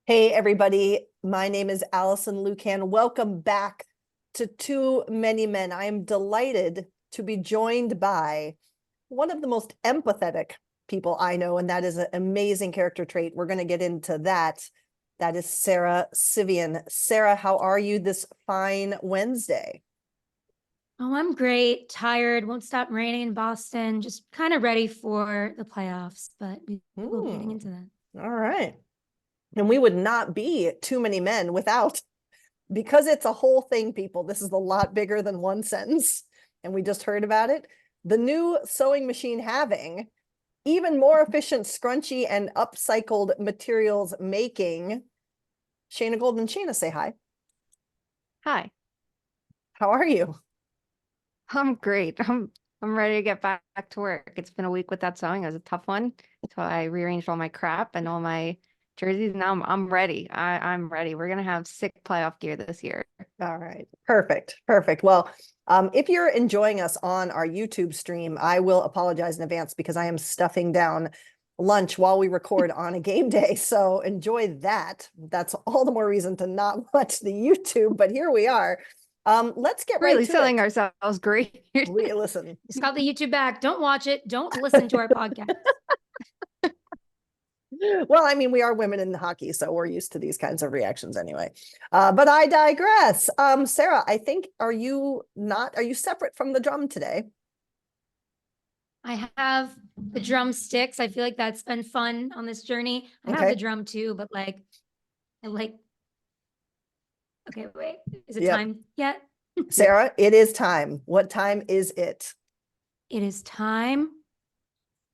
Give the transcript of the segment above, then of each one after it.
Hey, everybody. My name is Alison Lucan. Welcome back to Too Many Men. I am delighted to be joined by one of the most empathetic people I know, and that is an amazing character trait. We're going to get into that. That is Sara Civian. Sara, how are you this fine Wednesday? Oh, I'm great. Tired. Won't stop raining in Boston. Just kind of ready for the playoffs, but we will be getting Hmm. into that. All right. And we would not be Too Many Men without, because it's a whole thing, people. This is a lot bigger than one sentence, and we just heard about it. The new sewing machine having even more efficient scrunchy and upcycled materials making. Shayna Golden. Shayna, say hi. Hi, How are you? I'm great. I'm ready to get back to work. It's been a week without sewing. It was a tough one. So I rearranged all my crap and all my jerseys. Now I'm ready. I'm ready. We're gonna have sick playoff gear this year. All right. Perfect. Perfect. Well, if you're enjoying us on our YouTube stream, I will apologize in advance because I am stuffing down lunch while we record on a game day. So enjoy that. That's all the more reason to not watch the YouTube, but here we are. Let's get right Really to selling it. ourselves great. Listen, Just got the YouTube back. Don't watch it. Don't listen to our podcast. well, I mean, we are women in hockey, so we're used to these kinds of reactions anyway. But I digress. Sara, I think, are you separate from the drum today? I have the drumsticks. I feel like that's been fun on this journey. I have the Okay. drum too, but I like, okay, wait, is it Yep. time yet? Sara, it is time. What time is it? It is time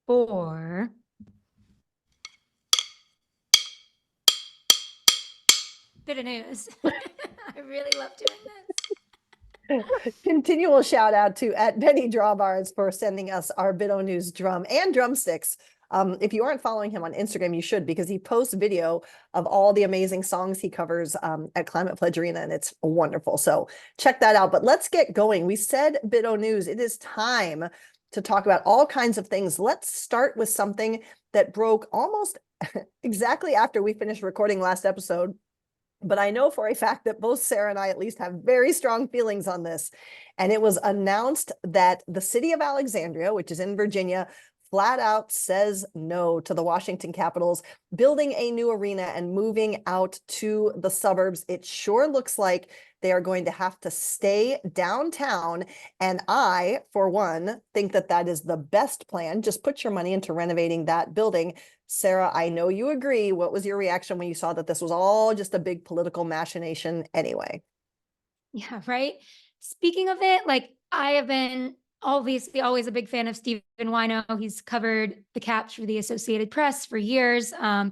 for bit of news. I really love doing this. Continual shout out to at Benny Drawbars for sending us our Bido News drum and drumsticks. If you aren't following him on Instagram, you should, because he posts video of all the amazing songs he covers at Climate Pledge Arena, and it's wonderful. So check that out. But let's get going. We said Bido News. It is time to talk about all kinds of things. Let's start with something that broke almost exactly after we finished recording last episode. But I know for a fact that both Sara and I at least have very strong feelings on this. And it was announced that the city of Alexandria, which is in Virginia, flat out says no to the Washington Capitals building a new arena and moving out to the suburbs. It sure looks like they are going to have to stay downtown. And I, for one, think that that is the best plan. Just put your money into renovating that building. Sara, I know you agree. What was your reaction when you saw that this was all just a big political machination anyway? Yeah, right. Speaking of it, I have been obviously always a big fan of Stephen Wino. He's covered the Caps for the Associated Press for years. I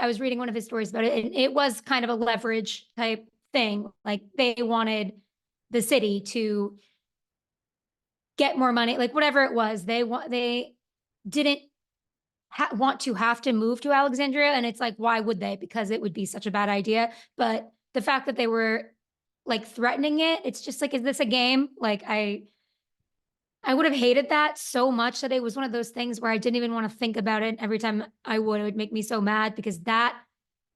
was reading one of his stories about it, and it was kind of a leverage type thing. Like they wanted the city to get more money, like whatever it was. They didn't want to have to move to Alexandria, and it's like, why would they? Because it would be such a bad idea. But the fact that they were like threatening it, it's just like, is this a game? I would have hated that so much that it was one of those things where I didn't even want to think about it. Every time it would make me so mad because that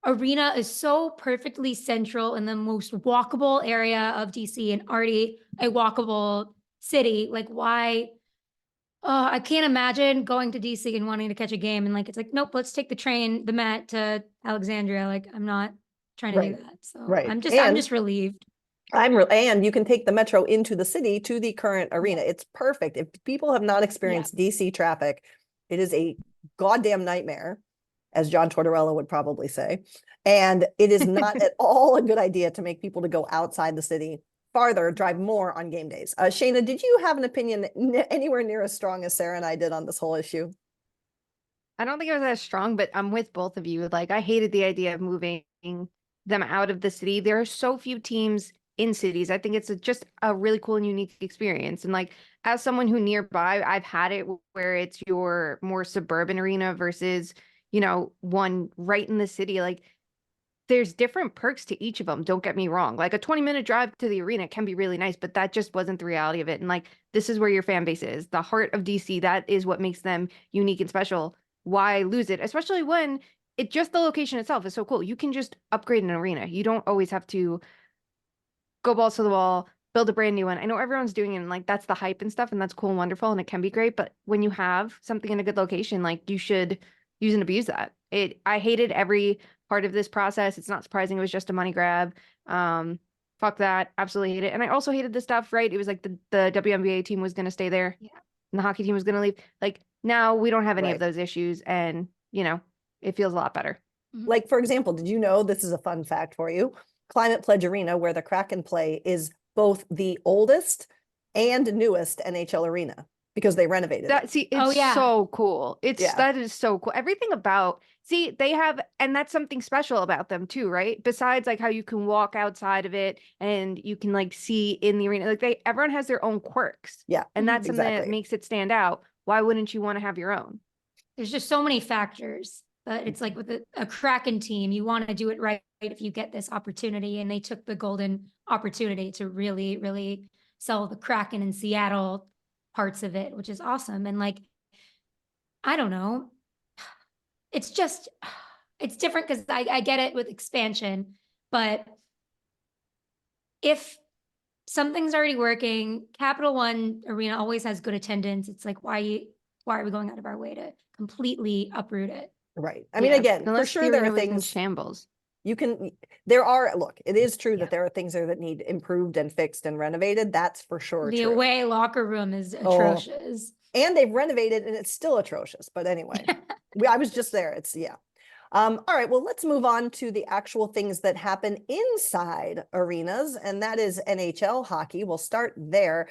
arena is so perfectly central in the most walkable area of DC and already a walkable city. Like, why? Oh, I can't imagine going to DC and wanting to catch a game and it's like, nope, let's take the train, the Met to Alexandria. Like, I'm not trying to do Right, that. So right. I'm just relieved. And you can take the metro into the city to the current arena. It's perfect. If people have not Yeah. experienced DC traffic, it is a goddamn nightmare, as John Tortorella would probably say. And it is not at all a good idea to make people to go outside the city farther, drive more on game days. Shayna, did you have an opinion anywhere near as strong as Sara and I did on this whole issue? I don't think it was as strong, but I'm with both of you. Like I hated the idea of moving them out of the city. There are so few teams in cities. I think it's just a really cool and unique experience. And like as someone who nearby, I've had it where it's your more suburban arena versus, one right in the city. Like there's different perks to each of them. Don't get me wrong. Like a 20-minute drive to the arena can be really nice, but that just wasn't the reality of it. And like this is where your fan base is. The heart of DC, that is what makes them unique and special. Why lose it? Especially when it just the location itself is so cool. You can just upgrade an arena. You don't always have to go balls to the wall, build a brand new one. I know everyone's doing it and like that's the hype and stuff, and that's cool and wonderful, and it can be great. But when you have something in a good location, like you should use and abuse that. I hated every part of this process. It's not surprising it was just a money grab. Fuck that. Absolutely hate it. And I also hated the stuff, right? It was like the WNBA team was gonna stay there. Yeah. And the hockey team was gonna leave. Like now we don't have any of Right. those issues, and it feels a lot better. Like, for example, did you know, this is a fun fact for you, Climate Pledge Arena, where the Kraken play, is both the oldest and newest NHL arena because they renovated it. It's yeah. so cool. Yeah. That is so cool. Everything about, they have, and that's something special about them too, right? Besides like how you can walk outside of it and you can like see in the arena, like everyone has their own quirks. Yeah. And that's something that exactly. makes it stand out. Why wouldn't you want to have your own? There's just so many factors, but it's like with a Kraken team, you want to do it right if you get this opportunity. And they took the golden opportunity to really, really sell the Kraken in Seattle parts of it, which is awesome. And like, I don't know, it's just, it's different because I get it with expansion, but if something's already working, Capital One Arena always has good attendance. It's like, why are we going out of our way to completely uproot it? Right. I mean, again, for Unless sure the there are arena was in things shambles. look, it is true Yeah. that there are things there that need improved and fixed and renovated. That's for sure The true. away locker room is atrocious. And they've renovated and it's still atrocious. But anyway, I was just there. It's all right, well, let's move on to the actual things that happen inside arenas, and that is NHL hockey. We'll start there.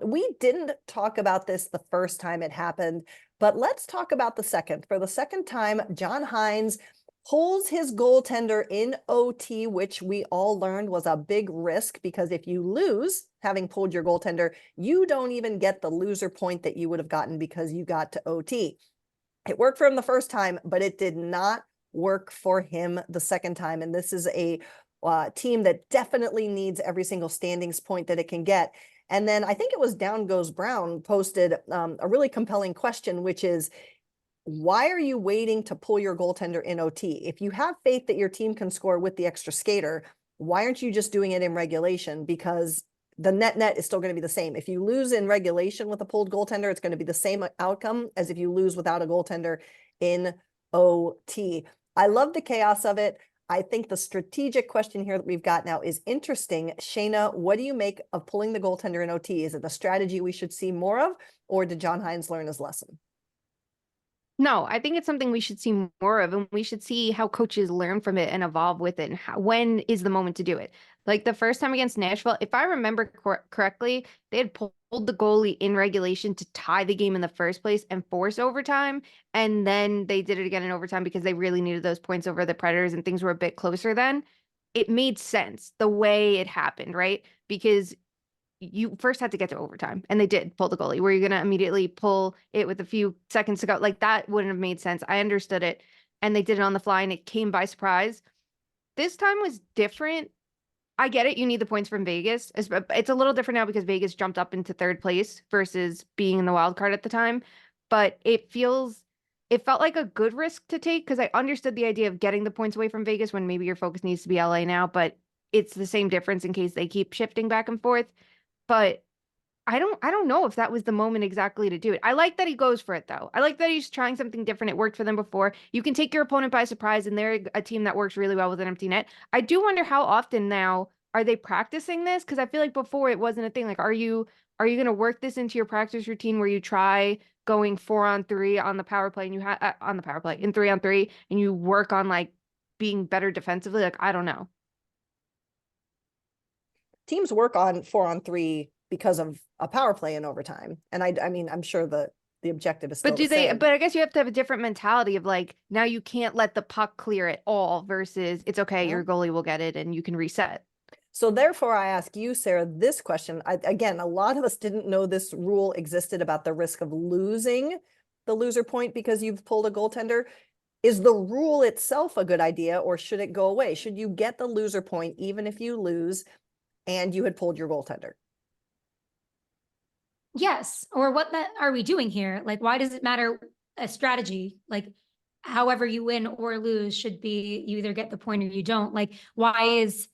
We didn't talk about this the first time it happened, but let's talk about the second. For the second time, John Hynes pulls his goaltender in OT, which we all learned was a big risk because if you lose, having pulled your goaltender, you don't even get the loser point that you would have gotten because you got to OT. It worked for him the first time, but it did not work for him the second time. And this is a team that definitely needs every single standings point that it can get. And then I think it was Down Goes Brown posted a really compelling question, which is, why are you waiting to pull your goaltender in OT? If you have faith that your team can score with the extra skater, why aren't you just doing it in regulation? Because the net is still going to be the same. If you lose in regulation with a pulled goaltender, it's going to be the same outcome as if you lose without a goaltender in OT. I love the chaos of it. I think the strategic question here that we've got now is interesting. Shayna, what do you make of pulling the goaltender in OT? Is it a strategy we should see more of, or did John Hynes learn his lesson? No, I think it's something we should see more of, and we should see how coaches learn from it and evolve with it, and when is the moment to do it. Like the first time against Nashville, if I remember correctly, they had pulled the goalie in regulation to tie the game in the first place and force overtime, and then they did it again in overtime because they really needed those points over the Predators and things were a bit closer then. It made sense the way it happened, right? Because you first had to get to overtime, and they did pull the goalie. Were you going to immediately pull it with a few seconds to go? Like that wouldn't have made sense. I understood it, and they did it on the fly, and it came by surprise. This time was different. I get it. You need the points from Vegas. It's a little different now because Vegas jumped up into third place versus being in the wild card at the time, but it felt like a good risk to take because I understood the idea of getting the points away from Vegas when maybe your focus needs to be LA now, but it's the same difference in case they keep shifting back and forth. But I don't know if that was the moment exactly to do it. I like that he goes for it though. I like that he's trying something different. It worked for them before. You can take your opponent by surprise, and they're a team that works really well with an empty net. I do wonder how often now are they practicing this? Because I feel like before it wasn't a thing. Like, are you going to work this into your practice routine where you try going 4-on-3 on the power play and you have on the power play in 3-on-3 and you work on like being better defensively? Like, I don't know. Teams work on 4-on-3 because of a power play in overtime. And I mean, I'm sure the objective is still But do the they, same. but I guess you have to have a different mentality of like, now you can't let the puck clear at all versus it's okay, Yeah. your goalie will get it and you can reset. So therefore, I ask you, Sarah, this question. Again, a lot of us didn't know this rule existed about the risk of losing the loser point because you've pulled a goaltender. Is the rule itself a good idea, or should it go away? Should you get the loser point even if you lose and you had pulled your goaltender? Yes. Or what are we doing here? Like, why does it matter a strategy? Like, however you win or lose should be you either get the point or you don't. Like, why is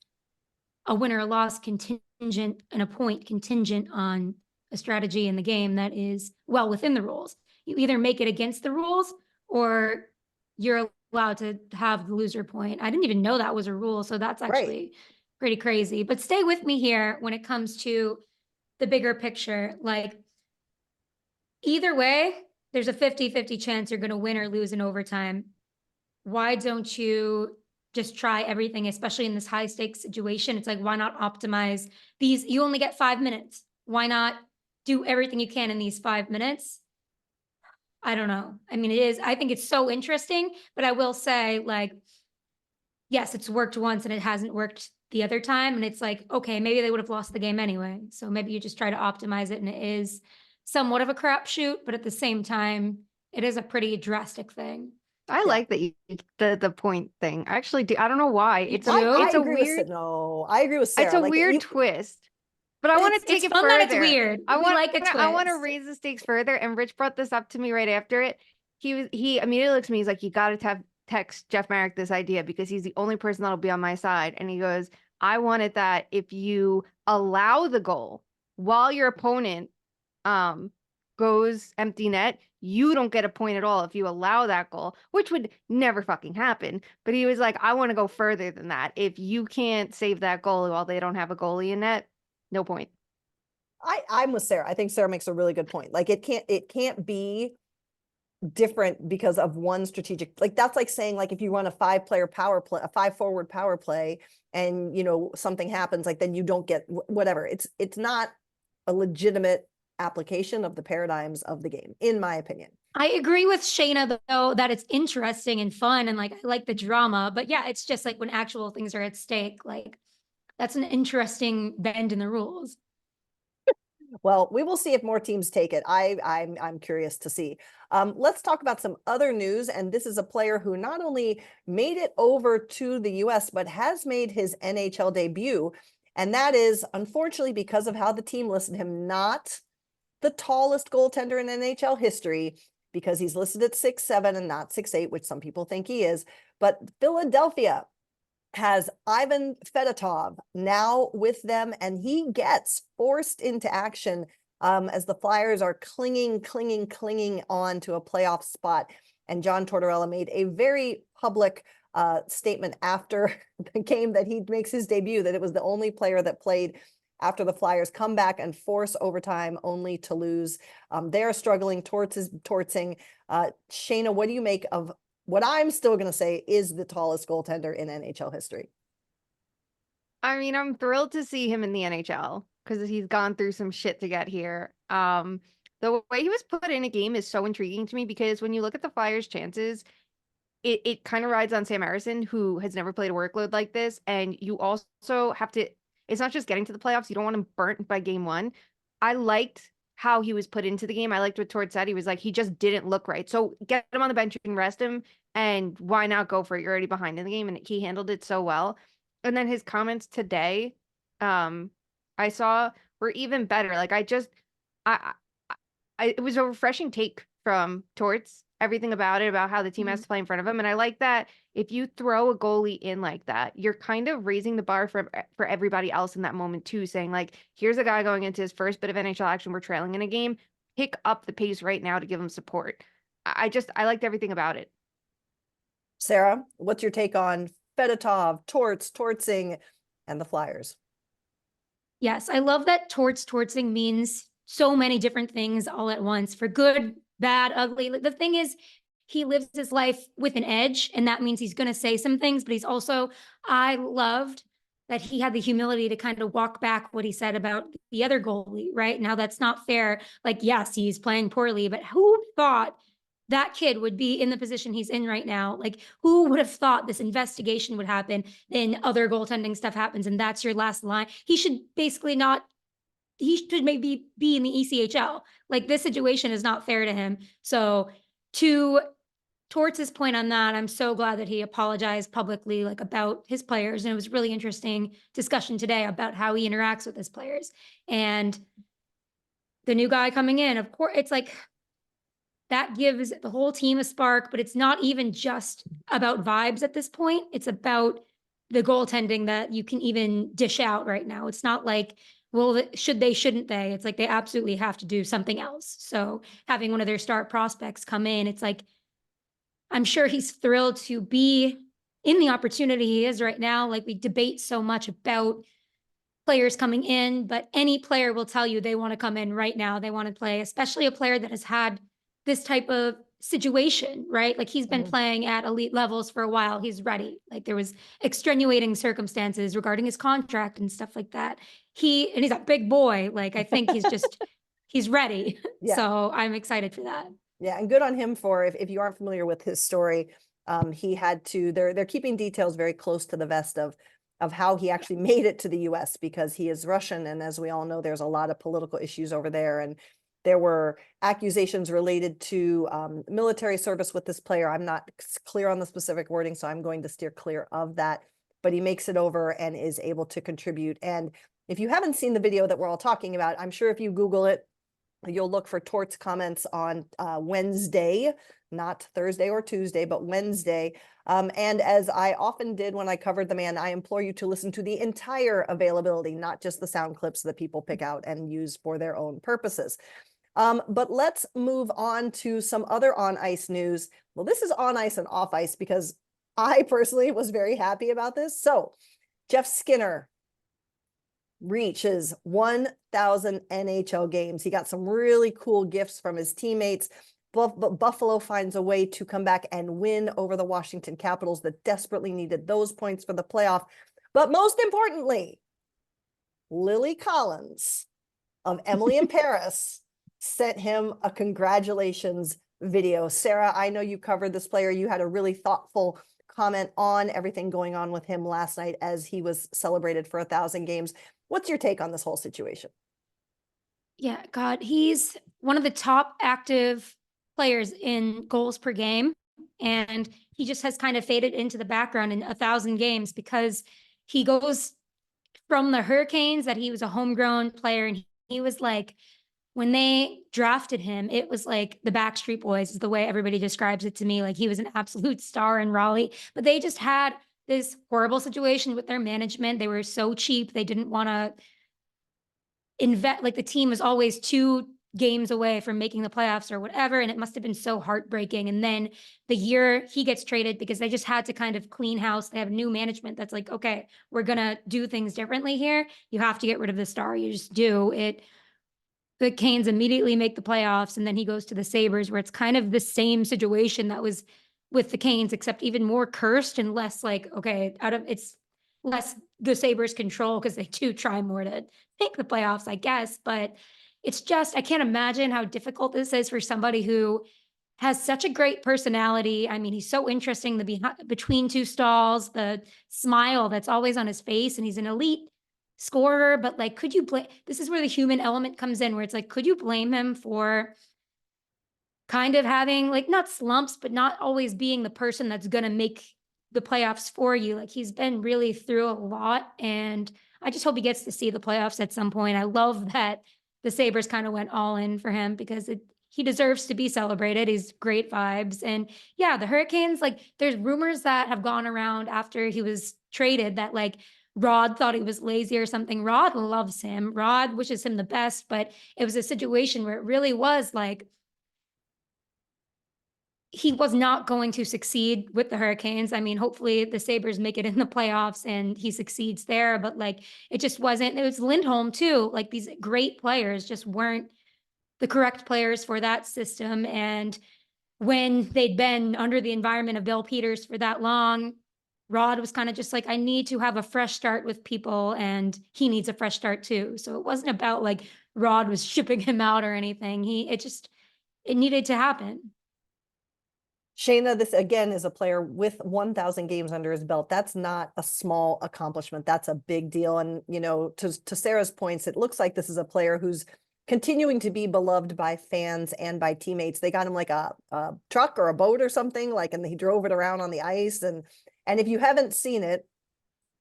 a win or a loss contingent and a point contingent on a strategy in the game that is well within the rules? You either make it against the rules or you're allowed to have the loser point. I didn't even know that was a rule, so that's Right. actually pretty crazy. But stay with me here when it comes to the bigger picture. Like, either way, there's a 50-50 chance you're going to win or lose in overtime. Why don't you just try everything, especially in this high stakes situation? It's like, why not optimize these? You only get 5 minutes. Why not do everything you can in these 5 minutes? I don't know. I mean, I think it's so interesting, but I will say, like, yes, it's worked once and it hasn't worked the other time. And it's like, okay, maybe they would have lost the game anyway. So maybe you just try to optimize it, and it is somewhat of a crapshoot, but at the same time, it is a pretty drastic thing. I Yeah. like that the point thing. I actually do. I don't know why. It's do? a I it's a agree with weird no, I agree with Sarah. it's a Like, weird you, twist. But I but want it's to take it fun further. that it's weird. We like a twist. I want to raise the stakes further. And Rich brought this up to me right after it. He immediately looks at me. He's like, "You got to text Jeff Marek this idea because he's the only person that'll be on my side." And he goes, "I wanted that if you allow the goal while your opponent goes empty net, you don't get a point at all if you allow that goal," which would never fucking happen. But he was like, "I want to go further than that. If you can't save that goal while they don't have a goalie in net, no point." I'm with Sarah. I think Sarah makes a really good point. Like, it can't be different because of one strategic, like, that's like saying, like, if you run a 5-player power play, a 5-forward power play, and something happens, like, then you don't get whatever. It's not a legitimate application of the paradigms of the game, in my opinion. I agree with Shayna, though, that it's interesting and fun, and like, I like the drama, but yeah, it's just like when actual things are at stake, like, that's an interesting bend in the rules. Well, we will see if more teams take it. I'm curious to see. Let's talk about some other news. And this is a player who not only made it over to the US, but has made his NHL debut. And that is, unfortunately, because of how the team listed him, not the tallest goaltender in NHL history, because he's listed at 6'7" and not 6'8", which some people think he is. But Philadelphia has Ivan Fedotov now with them, and he gets forced into action as the Flyers are clinging on to a playoff spot. And John Tortorella made a very public statement after the game that he makes his debut, that it was the only player that played after the Flyers come back and force overtime only to lose. They're struggling, tortsing. Shayna, what do you make of what I'm still going to say is the tallest goaltender in NHL history? I mean, I'm thrilled to see him in the NHL because he's gone through some shit to get here. The way he was put in a game is so intriguing to me because when you look at the Flyers' chances, it kind of rides on Sam Harrison, who has never played a workload like this. And you also have to, it's not just getting to the playoffs. You don't want him burnt by game one. I liked how he was put into the game. I liked what Tord said. He was like, he just didn't look right. So get him on the bench and rest him. And why not go for it? You're already behind in the game. And he handled it so well. And then his comments today, I saw were even better. Like I it was a refreshing take from Torts, everything about it, about how the team has to play in front of him. And I like that if you throw a goalie in like that, you're kind of raising the bar for everybody else in that moment too, saying like, here's a guy going into his first bit of NHL action. We're trailing in a game. Pick up the pace right now to give him support. I liked everything about it. Sarah, what's your take on Fedotov, tortsing, and the Flyers? Yes, I love that tortsing means so many different things all at once, for good, bad, ugly. Like, the thing is, he lives his life with an edge, and that means he's going to say some things, but I loved that he had the humility to kind of walk back what he said about the other goalie, right? Now, that's not fair. Like, yes, he's playing poorly, but who thought that kid would be in the position he's in right now? Like, who would have thought this investigation would happen, then other goaltending stuff happens, and that's your last line? He should maybe be in the ECHL. Like, this situation is not fair to him. So to Torts' point on that, I'm so glad that he apologized publicly, like, about his players. And it was really interesting discussion today about how he interacts with his players. And the new guy coming in, of course, it's like, that gives the whole team a spark, but it's not even just about vibes at this point. It's about the goaltending that you can even dish out right now. It's not like, well, should they, shouldn't they? It's like they absolutely have to do something else. So having one of their star prospects come in, it's like, I'm sure he's thrilled to be in the opportunity he is right now. Like, we debate so much about players coming in, but any player will tell you they want to come in right now. They want to play, especially a player that has had this type of situation, right? Like, he's been playing at elite levels for a while. He's ready. Like, there was extenuating circumstances regarding his contract and stuff like that. And he's a big boy. Like, I think he's ready. Yeah. So I'm excited for that. Yeah, and good on him for, if you aren't familiar with his story, he had to, they're keeping details very close to the vest of how he actually made it to the US, because he is Russian, and as we all know, there's a lot of political issues over there, and there were accusations related to military service with this player. I'm not clear on the specific wording, so I'm going to steer clear of that, but he makes it over and is able to contribute. And if you haven't seen the video that we're all talking about, I'm sure if you Google it, you'll look for Tort's comments on Wednesday, not Thursday or Tuesday, but Wednesday. And as I often did when I covered the man, I implore you to listen to the entire availability, not just the sound clips that people pick out and use for their own purposes. But let's move on to some other on ice news. Well, this is on ice and off ice, because I personally was very happy about this. So Jeff Skinner reaches 1,000 NHL games. He got some really cool gifts from his teammates, but Buffalo finds a way to come back and win over the Washington Capitals that desperately needed those points for the playoff. But most importantly, Lily Collins of Emily in Paris sent him a congratulations video. Sarah, I know you covered this player. You had a really thoughtful comment on everything going on with him last night as he was celebrated for 1,000 games. What's your take on this whole situation? Yeah, God, he's one of the top active players in goals per game. And he just has kind of faded into the background in 1,000 games because he goes from the Hurricanes, that he was a homegrown player. And he was like, when they drafted him, it was like the Backstreet Boys is the way everybody describes it to me. Like, he was an absolute star in Raleigh, but they just had this horrible situation with their management. They were so cheap. They didn't want to invest, like, the team was always 2 games away from making the playoffs or whatever. And it must have been so heartbreaking. And then the year he gets traded, because they just had to kind of clean house. They have new management that's like, okay, we're going to do things differently here. You have to get rid of the star. You just do it. The Canes immediately make the playoffs, and then he goes to the Sabres, where it's kind of the same situation that was with the Canes, except even more cursed and less like, okay, it's less the Sabres control, because they do try more to make the playoffs, I guess. But it's just, I can't imagine how difficult this is for somebody who has such a great personality. I mean, he's so interesting, between two stalls, the smile that's always on his face, and he's an elite scorer. But like, could you blame, this is where the human element comes in, where it's like, could you blame him for kind of having, like, not slumps, but not always being the person that's going to make the playoffs for you? Like, he's been really through a lot, and I just hope he gets to see the playoffs at some point. I love that the Sabres kind of went all in for him, because he deserves to be celebrated. He's great vibes. And yeah, the Hurricanes, like, there's rumors that have gone around after he was traded that, like, Rod thought he was lazy or something. Rod loves him. Rod wishes him the best, but it was a situation where it really was like, he was not going to succeed with the Hurricanes. I mean, hopefully the Sabres make it in the playoffs and he succeeds there, but like, it just wasn't. It was Lindholm too. Like, these great players just weren't the correct players for that system. And when they'd been under the environment of Bill Peters for that long, Rod was kind of just like, I need to have a fresh start with people, and he needs a fresh start too. So it wasn't about like Rod was shipping him out or anything. It needed to happen. Shayna, this again is a player with 1,000 games under his belt. That's not a small accomplishment. That's a big deal. And, you know, to Sarah's points, it looks like this is a player who's continuing to be beloved by fans and by teammates. They got him like a truck or a boat or something, like, and he drove it around on the ice. And if you haven't seen it,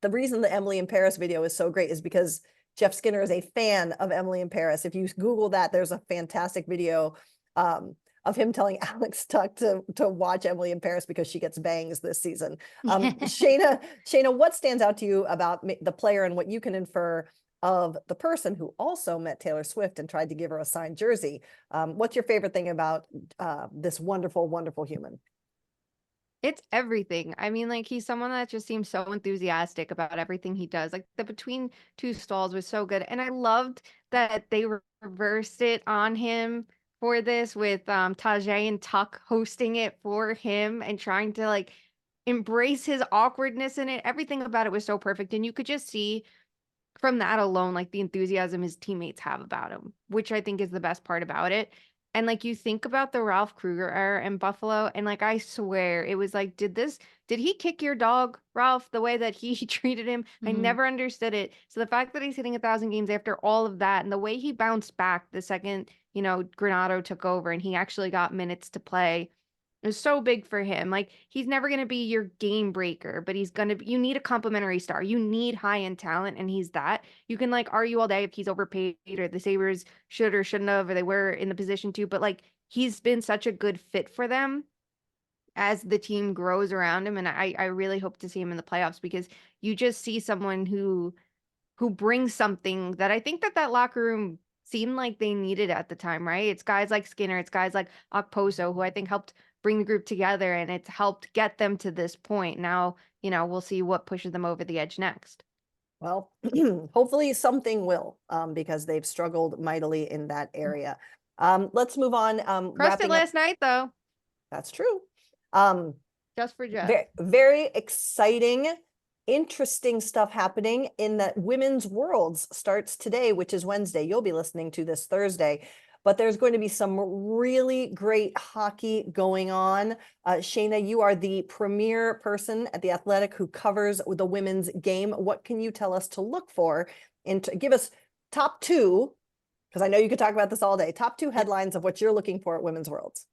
the reason the Emily in Paris video is so great is because Jeff Skinner is a fan of Emily in Paris. If you Google that, there's a fantastic video of him telling Alex Tuck to watch Emily in Paris because she gets bangs this season. Shayna, what stands out to you about the player and what you can infer of the person who also met Taylor Swift and tried to give her a signed jersey? What's your favorite thing about this wonderful, wonderful human? It's everything. I mean, like, he's someone that just seems so enthusiastic about everything he does. Like, the Between Two Stalls was so good. And I loved that they reversed it on him for this with Tajay and Tuck hosting it for him and trying to like embrace his awkwardness in it. Everything about it was so perfect. And you could just see from that alone, like the enthusiasm his teammates have about him, which I think is the best part about it. And like you think about the Ralph Kruger era in Buffalo, and like I swear it was like, did he kick your dog, Ralph, the way that he treated him? I never understood it. So the fact that he's hitting 1,000 games after all of that, and the way he bounced back the second, Granato took over and he actually got minutes to play, is so big for him. Like, he's never going to be your game breaker, but you need a complimentary star. You need high-end talent, and he's that. You can like argue all day if he's overpaid or the Sabres should or shouldn't have, or they were in the position to, but like, he's been such a good fit for them as the team grows around him. And I really hope to see him in the playoffs, because you just see someone who brings something that I think that locker room seemed like they needed at the time, right? It's guys like Skinner, it's guys like Okposo, who I think helped bring the group together, and it's helped get them to this point. Now, we'll see what pushes them over the edge next. Well, hopefully something will, because they've struggled mightily in that area. Let's move on. Crushed it last night, though. That's true. Just for Jeff. Very, very exciting, interesting stuff happening in the women's worlds starts today, which is Wednesday. You'll be listening to this Thursday, but there's going to be some really great hockey going on. Shayna, you are the premier person at The Athletic who covers the women's game. What can you tell us to look for and to give us top two, because I know you could talk about this all day, top two headlines of what you're looking for at Women's Worlds?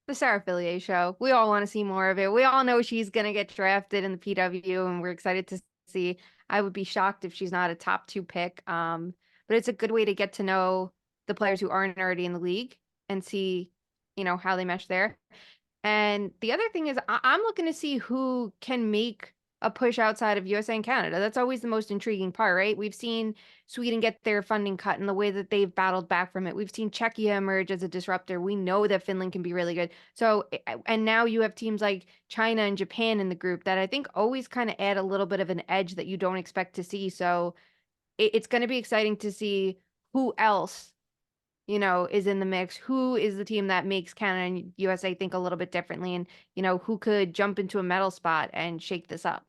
The Sarah Fillier show. We all want to see more of it. We all know she's going to get drafted in the PW, and we're excited to see. I would be shocked if she's not a top 2 pick. But it's a good way to get to know the players who aren't already in the league and see, how they mesh there. And the other thing is I'm looking to see who can make a push outside of USA and Canada. That's always the most intriguing part, right? We've seen Sweden get their funding cut in the way that they've battled back from it. We've seen Czechia emerge as a disruptor. We know that Finland can be really good. So, and now you have teams like China and Japan in the group that I think always kind of add a little bit of an edge that you don't expect to see. So it's going to be exciting to see who else, is in the mix. Who is the team that makes Canada and USA think a little bit differently, and, who could jump into a medal spot and shake this up.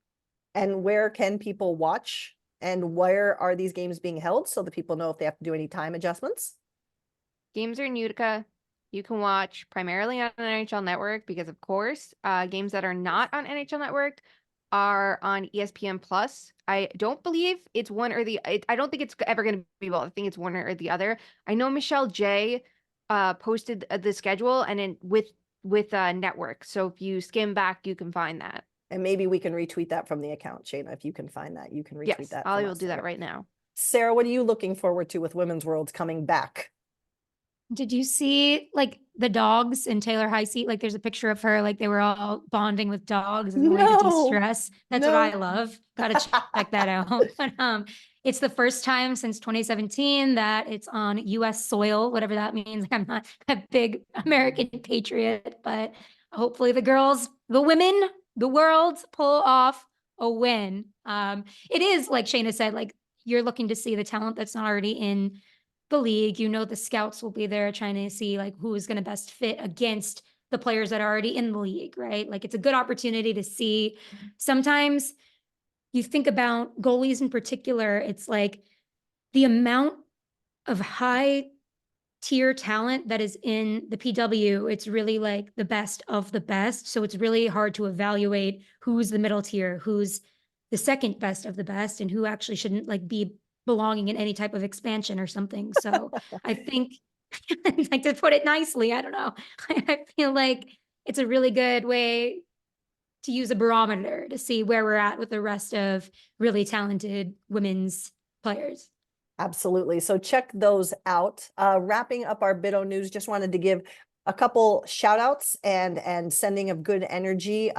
And where can people watch, and where are these games being held so that people know if they have to do any time adjustments? Games are in Utica. You can watch primarily on NHL Network, because of course, games that are not on NHL Network are on ESPN Plus. I don't believe it's one or the, I don't think it's ever going to be both. I think it's one or the other. I know Michelle J posted the schedule and with network. So if you skim back, you can find that. And maybe we can retweet that from the account, Shayna. If you can find that, you can retweet that. I will do that right now. Sarah, what are you looking forward to with Women's Worlds coming back? Did you see like the dogs in Taylor High Seat? Like there's a picture of her, like they were all bonding with dogs as a way to de-stress. That's what I love. Gotta check that out. But it's the first time since 2017 that it's on US soil, whatever that means. Like, I'm not a big American patriot, but hopefully the girls, the women, the world pull off a win. It is like Shayna said, like you're looking to see the talent that's not already in the league. The scouts will be there trying to see like who is going to best fit against the players that are already in the league, right? Like it's a good opportunity to see. Sometimes you think about goalies in particular, it's like the amount of high tier talent that is in the PW, it's really like the best of the best. So it's really hard to evaluate who's the middle tier, who's the second best of the best, and who actually shouldn't like be belonging in any type of expansion or something. So I think, like to put it nicely, I don't know. I feel like it's a really good way to use a barometer to see where we're at with the rest of really talented women's players. Absolutely. So check those out. Wrapping up our Biddo news, just wanted to give a couple shout outs and sending of good energy.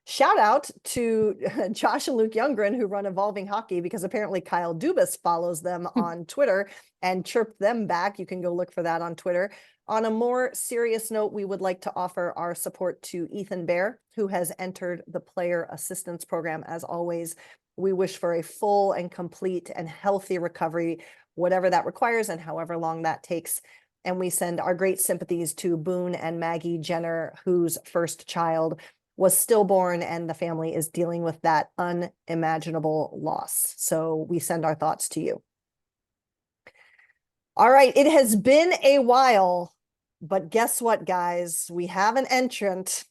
Shout out to Josh and Luke Youngren, who run Evolving Hockey, because apparently Kyle Dubas follows them on Twitter and chirped them back. You can go look for that on Twitter. On a more serious note, we would like to offer our support to Ethan Bear, who has entered the Player Assistance Program. As always, we wish for a full and complete and healthy recovery, whatever that requires and however long that takes. And we send our great sympathies to Boone and Maggie Jenner, whose first child was stillborn, and the family is dealing with that unimaginable loss. So we send our thoughts to you. All right, it has been a while, but guess what, guys? We have an entrant.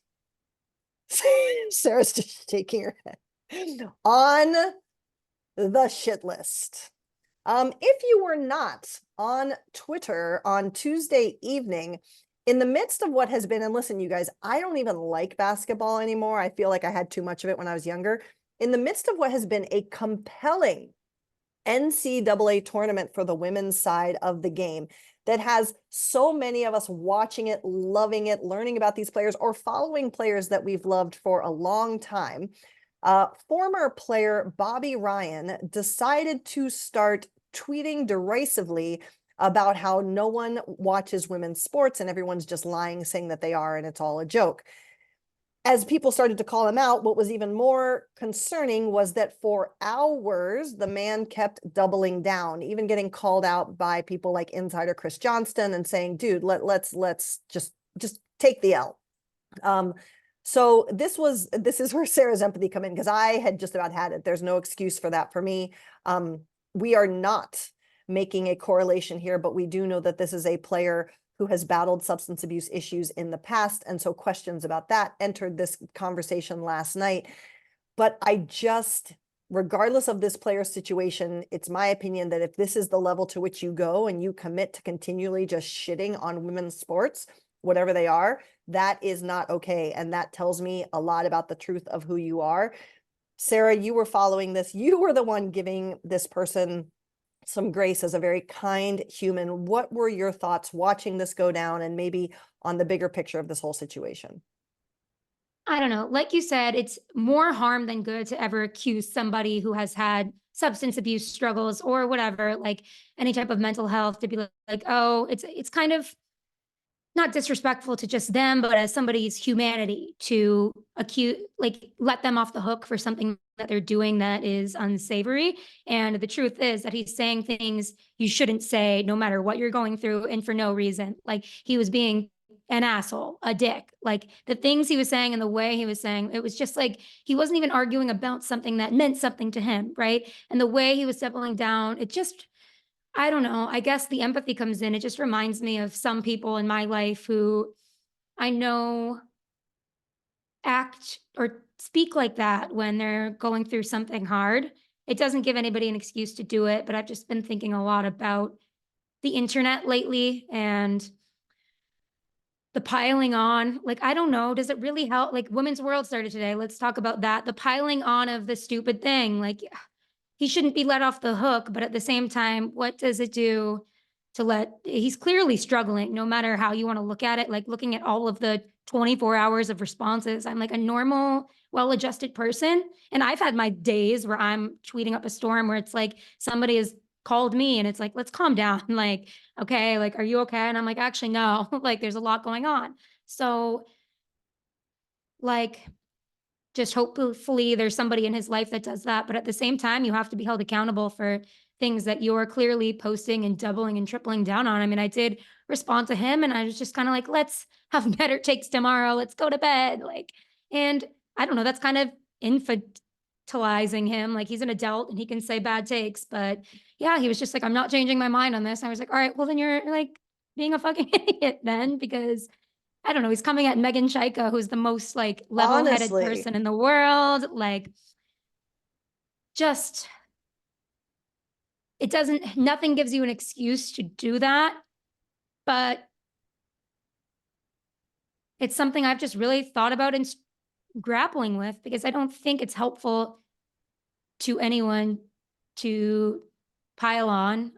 Sarah's just shaking her head. On the shit list. If you were not on Twitter on Tuesday evening, in the midst of what has been, and listen, you guys, I don't even like basketball anymore. I feel like I had too much of it when I was younger. In the midst of what has been a compelling NCAA tournament for the women's side of the game that has so many of us watching it, loving it, learning about these players, or following players that we've loved for a long time, former player Bobby Ryan decided to start tweeting derisively about how no one watches women's sports and everyone's just lying, saying that they are, and it's all a joke. As people started to call him out, what was even more concerning was that for hours, the man kept doubling down, even getting called out by people like insider Chris Johnston and saying, dude, let's just take the L. So this is where Sarah's empathy come in, because I had just about had it. There's no excuse for that for me. We are not making a correlation here, but we do know that this is a player who has battled substance abuse issues in the past. And so questions about that entered this conversation last night. But I just, regardless of this player's situation, it's my opinion that if this is the level to which you go and you commit to continually just shitting on women's sports, whatever they are, that is not okay. And that tells me a lot about the truth of who you are. Sarah, you were following this. You were the one giving this person some grace as a very kind human. What were your thoughts watching this go down, and maybe on the bigger picture of this whole situation? I don't know. Like you said, it's more harm than good to ever accuse somebody who has had substance abuse struggles or whatever, like any type of mental health, to be like, oh, it's kind of not disrespectful to just them, but as somebody's humanity to accuse, like, let them off the hook for something that they're doing that is unsavory. And the truth is that he's saying things you shouldn't say, no matter what you're going through, and for no reason. Like, he was being an asshole, a dick. Like, the things he was saying and the way he was saying, it was just like he wasn't even arguing about something that meant something to him, right? And the way he was settling down, it just, I don't know. I guess the empathy comes in. It just reminds me of some people in my life who I know act or speak like that when they're going through something hard. It doesn't give anybody an excuse to do it, but I've just been thinking a lot about the internet lately and the piling on. Like, I don't know, does it really help? Like, Women's World started today. Let's talk about that. The piling on of the stupid thing. Like, he shouldn't be let off the hook, but at the same time, what does it do to he's clearly struggling, no matter how you want to look at it. Like, looking at all of the 24 hours of responses, I'm like a normal, well-adjusted person. And I've had my days where I'm tweeting up a storm where it's like somebody has called me and it's like, let's calm down. Like, okay, like, are you okay? And I'm like, actually, no, like, there's a lot going on. So, like, just hopefully there's somebody in his life that does that. But at the same time, you have to be held accountable for things that you're clearly posting and doubling and tripling down on. I mean, I did respond to him and I was just kind of like, let's have better takes tomorrow. Let's go to bed. Like, and I don't know, that's kind of infantilizing him. Like, he's an adult and he can say bad takes, but yeah, he was just like, I'm not changing my mind on this. And I was like, all right, well then you're like being a fucking idiot then, because I don't know, he's coming at Megan Shaika, who's the most like level-headed Honestly, person in the world. Like, just, it doesn't, nothing gives you an excuse to do that, but it's something I've just really thought about and grappling with, because I don't think it's helpful to anyone to pile on.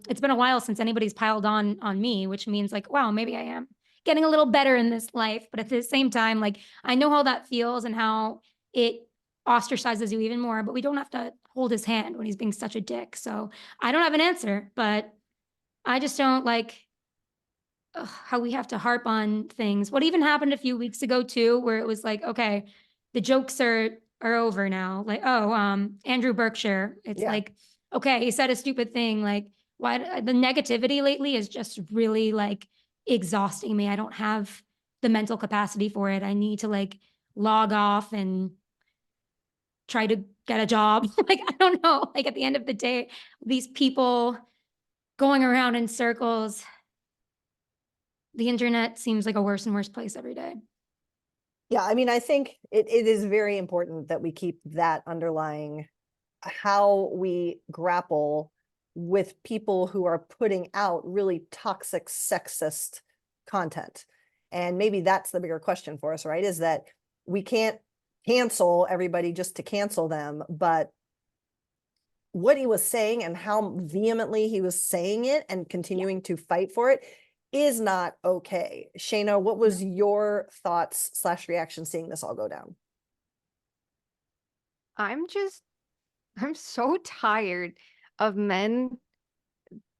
It's been a while since anybody's piled on me, which means like, wow, maybe I am getting a little better in this life. But at the same time, like I know how that feels and how it ostracizes you even more, but we don't have to hold his hand when he's being such a dick. So I don't have an answer, but I just don't like how we have to harp on things. What even happened a few weeks ago too, where it was like, okay, the jokes are over now. Like, oh, Andrew Berkshire. It's Yeah. like, okay, he said a stupid thing. Like, why the negativity lately is just really like exhausting me. I don't have the mental capacity for it. I need to like log off and try to get a job. Like, I don't know. Like at the end of the day, these people going around in circles, the internet seems like a worse and worse place every day. Yeah, I mean, I think it is very important that we keep that underlying how we grapple with people who are putting out really toxic, sexist content. And maybe that's the bigger question for us, right? Is that we can't cancel everybody just to cancel them, but what he was saying and how vehemently he was saying it and continuing to fight for it is not okay. Shayna, what was your thoughts / reaction seeing this all go down? I'm so tired of men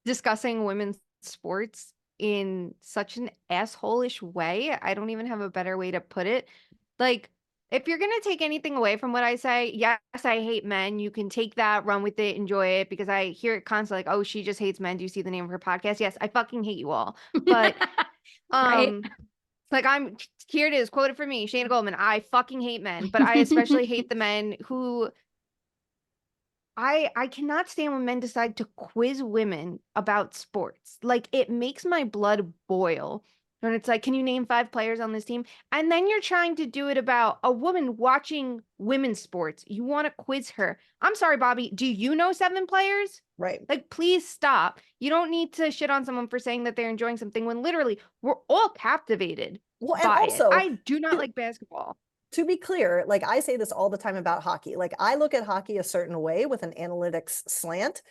discussing women's sports in such an asshole-ish way. I don't even have a better way to put it. Like, if you're gonna take anything away from what I say, yes, I hate men. You can take that, run with it, enjoy it, because I hear it constantly like, oh, she just hates men. Do you see the name of her podcast? Yes, I fucking hate you all. But Right. like here it is, quoted from me, Shayna Goldman. I fucking hate men, but I especially hate the men who I cannot stand when men decide to quiz women about sports. Like it makes my blood boil when it's like, can you name 5 players on this team? And then you're trying to do it about a woman watching women's sports. You want to quiz her. I'm sorry, Bobby. Do you know 7 players? Right. Like, please stop. You don't need to shit on someone for saying that they're enjoying something when literally we're all captivated Well, and by it. also, I do not like basketball. to be clear, like I say this all the time about hockey, like I look at hockey a certain way with an analytics slant.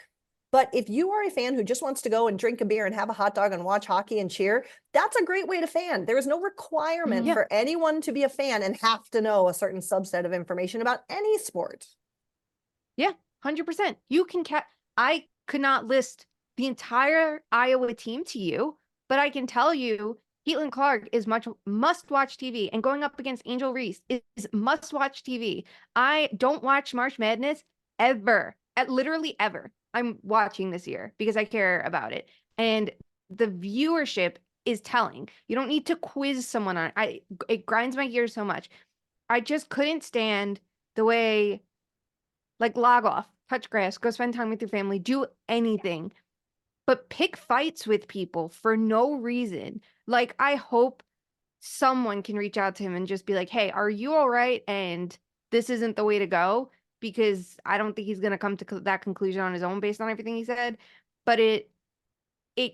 But if you are a fan who just wants to go and drink a beer and have a hot dog and watch hockey and cheer, that's a great way to fan. There is no requirement Yeah. for anyone to be a fan and have to know a certain subset of information about any sport. Yeah, 100%. You can I could not list the entire Iowa team to you, but I can tell you Caitlin Clark is much must-watch TV, and going up against Angel Reese is must-watch TV. I don't watch March Madness ever, literally ever. I'm watching this year because I care about it, and the viewership is telling. You don't need to quiz someone on it. It grinds my gears so much. I just couldn't stand the way, like, log off, touch grass, go spend time with your family, do anything, but pick fights with people for no reason. Like, I hope someone can reach out to him and just be like, hey, are you all right? And this isn't the way to go, because I don't think he's going to come to that conclusion on his own based on everything he said. But it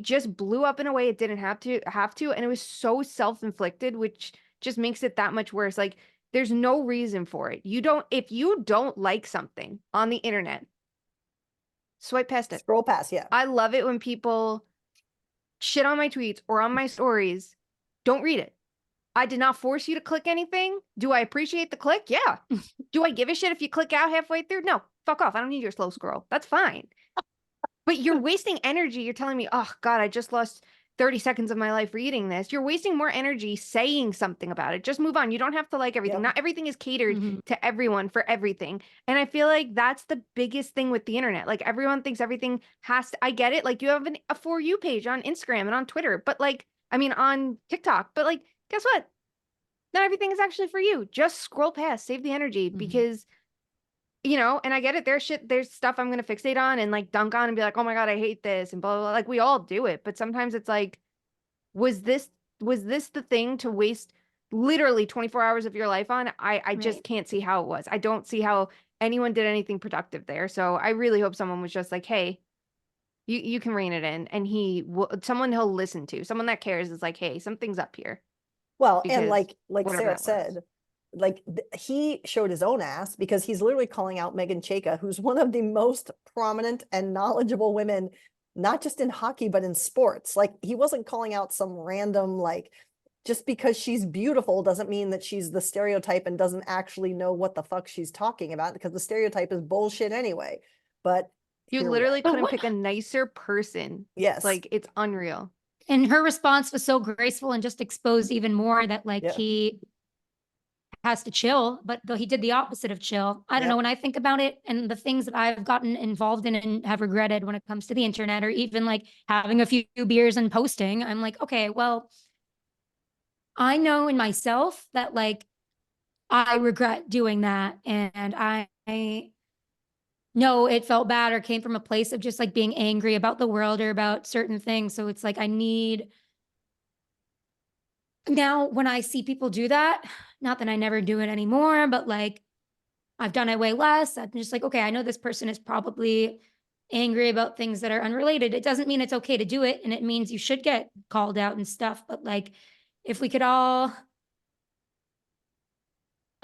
just blew up in a way it didn't have to, and it was so self-inflicted, which just makes it that much worse. Like, there's no reason for it. If you don't like something on the internet, swipe past it. Scroll past, yeah. I love it when people shit on my tweets or on my stories. Don't read it. I did not force you to click anything. Do I appreciate the click? Yeah. Do I give a shit if you click out halfway through? No, fuck off. I don't need your slow scroll. That's fine. But you're wasting energy. You're telling me, oh God, I just lost 30 seconds of my life reading this. You're wasting more energy saying something about it. Just move on. You don't have to like everything. Yep. Not everything is catered to everyone for everything. And I feel like that's the biggest thing with the internet. Like, everyone thinks everything has to, I get it. Like, you have a For You page on Instagram and on Twitter, but like, I mean, on TikTok, but like, guess what? Not everything is actually for you. Just scroll past, save the energy, because, you know, and I get it. There's stuff I'm going to fixate on and like dunk on and be like, oh my God, I hate this, and blah, blah, blah. Like, we all do it. But sometimes it's like, was this the thing to waste literally 24 hours of your life on? I just can't see how it was. I don't see how anyone did anything productive there. So I really hope someone was just like, hey, you can rein it in. And someone he'll listen to, someone that cares, is like, hey, something's up here. Well, and Because like whatever Sarah that was. said, like he showed his own ass because he's literally calling out Megan Chayka, who's one of the most prominent and knowledgeable women, not just in hockey, but in sports. Like he wasn't calling out some random, like, just because she's beautiful doesn't mean that she's the stereotype and doesn't actually know what the fuck she's talking about, because the stereotype is bullshit anyway. But You here we literally are. But couldn't what, pick a nicer person. Yes. Like, it's unreal. and her response was so graceful and just exposed even more that like Yeah. he has to chill, but though he did the opposite of chill. I don't Yep. know, when I think about it and the things that I've gotten involved in and have regretted when it comes to the internet, or even like having a few beers and posting, I'm like, okay, well, I know in myself that like I regret doing that. And I know it felt bad or came from a place of just like being angry about the world or about certain things. So it's like I need now when I see people do that, not that I never do it anymore, but like I've done it way less. I'm just like, okay, I know this person is probably angry about things that are unrelated. It doesn't mean it's okay to do it. And it means you should get called out and stuff. But like, if we could all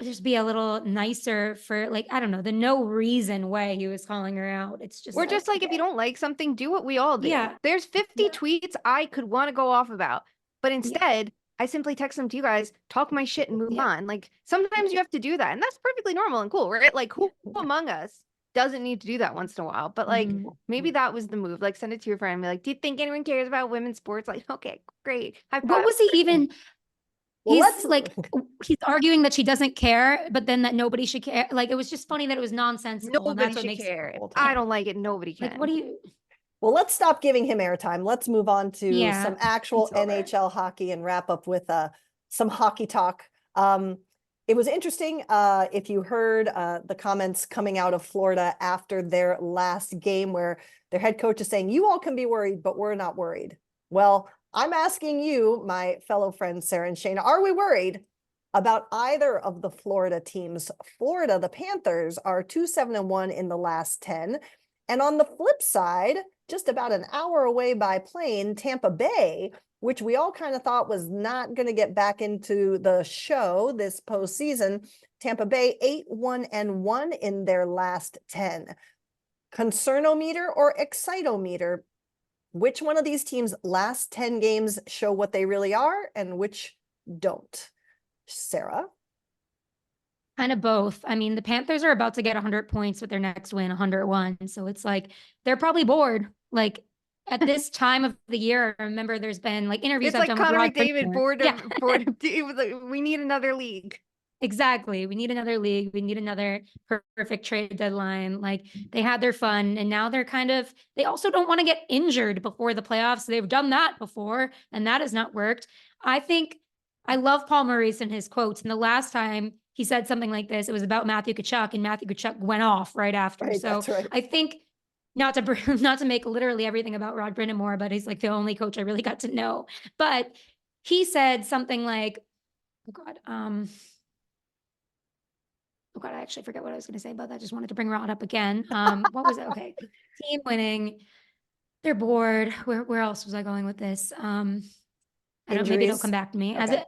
just be a little nicer for like, I don't know, the no reason way he was calling her out. It's just Or just like, if you don't like something, do what we all do. Yeah. There's 50 Yeah. tweets I could want to go off about, but instead, I simply text them to you guys, talk my shit and move Yeah. on. Like, sometimes you have to do that, and that's perfectly normal and cool, right? Like, who among us doesn't need to do that once in a while? But like, Mhm. maybe that was the move. Like, send it to your friend and be like, do you think anyone cares about women's sports? Like, okay, great. High What five. was he even? Well, He's let's like, he's arguing that she doesn't care, but then that nobody should care. Like, it was just funny that it was nonsensical. And Nobody that's what should makes care. it If cold. I Yeah. don't like it, nobody can. Like, what do you? well, let's stop giving him airtime. Let's move on to Yeah, some actual it's over. NHL hockey and wrap up with some hockey talk. It was interesting if you heard the comments coming out of Florida after their last game, where their head coach is saying, you all can be worried, but we're not worried. Well, I'm asking you, my fellow friends, Sara and Shayna, are we worried about either of the Florida teams? Florida, the Panthers, are 2-7-1 in the last 10. And on the flip side, just about an hour away by plane, Tampa Bay, which we all kind of thought was not going to get back into the show this postseason. Tampa Bay 8-1-1 in their last 10. Concernometer or excitometer? Which one of these teams' last 10 games show what they really are and which don't? Sara? Kind of both. I mean, the Panthers are about to get 100 points with their next win, 101. So it's like they're probably bored. Like at this time of the year, I remember there's been like interviews It's I've like done with Connor Rod McDavid, Brind'Amour. bored Yeah, of bored of it was like, we need another league. exactly. We need another league. We need another perfect trade deadline. Like they had their fun and now they're kind of, they also don't want to get injured before the playoffs. They've done that before and that has not worked. I think I love Paul Maurice and his quotes. And the last time he said something like this, it was about Matthew Tkachuk, and Matthew Tkachuk went off right after. Right, So that's right. I think not to make literally everything about Rod Brind'Amour, but he's like the only coach I really got to know. But he said something like, oh God, oh God, I actually forget what I was going to say about that. Just wanted to bring Rod up again. What was it? Okay. Team winning. They're bored. Where else was I going with this? I don't know, maybe it'll Injuries? come back to me. Okay.